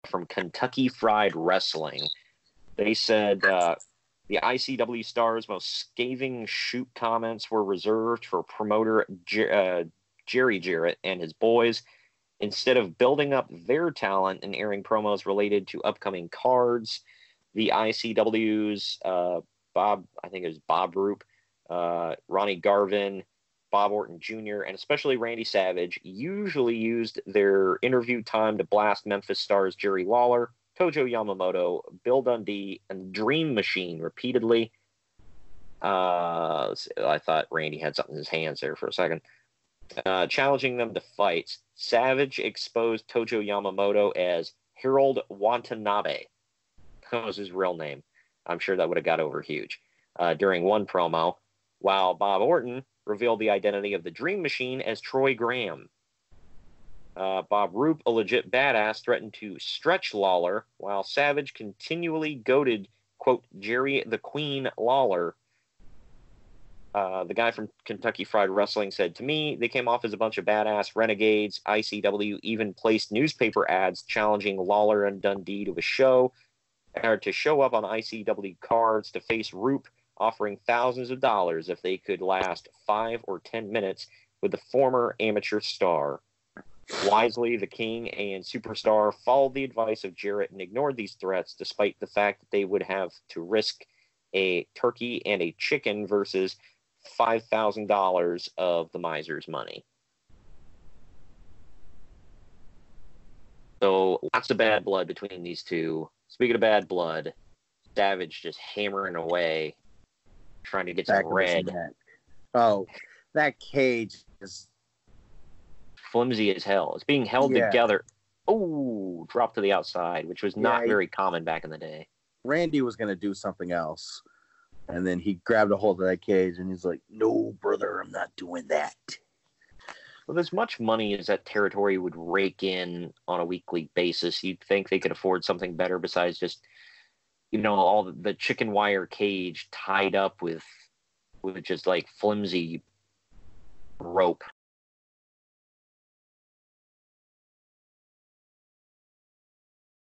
from Kentucky Fried Wrestling. They said the ICW star's most scathing shoot comments were reserved for promoter Jerry Jarrett and his boys. Instead of building up their talent and airing promos related to upcoming cards, the ICW's Bob Roop, Ronnie Garvin, Bob Orton Jr., and especially Randy Savage usually used their interview time to blast Memphis stars Jerry Lawler, Tojo Yamamoto, Bill Dundee, and Dream Machine repeatedly. I thought Randy had something in his hands there for a second. Challenging them to fights. Savage exposed Tojo Yamamoto as Harold Watanabe. That was his real name. I'm sure that would have got over huge during one promo, while Bob Orton revealed the identity of the Dream Machine as Troy Graham. Bob Roop, a legit badass, threatened to stretch Lawler, while Savage continually goaded, quote, Jerry the Queen Lawler. The guy from Kentucky Fried Wrestling said, to me, they came off as a bunch of badass renegades. ICW even placed newspaper ads challenging Lawler and Dundee to show up on ICW cards to face Roop, offering thousands of dollars if they could last 5 or 10 minutes with the former amateur star. Wisely, the King and Superstar followed the advice of Jarrett and ignored these threats, despite the fact that they would have to risk a turkey and a chicken versus $5,000 of the miser's money. So lots of bad blood between these two. Speaking of bad blood, Savage just hammering away, trying to get some red. Oh, that cage is flimsy as hell. It's being held together. Oh, dropped to the outside, which was not very common back in the day. Randy was going to do something else, and then he grabbed a hold of that cage, and he's like, no, brother, I'm not doing that. With as much money as that territory would rake in on a weekly basis, you'd think they could afford something better besides just, all the chicken wire cage tied up with just like flimsy rope.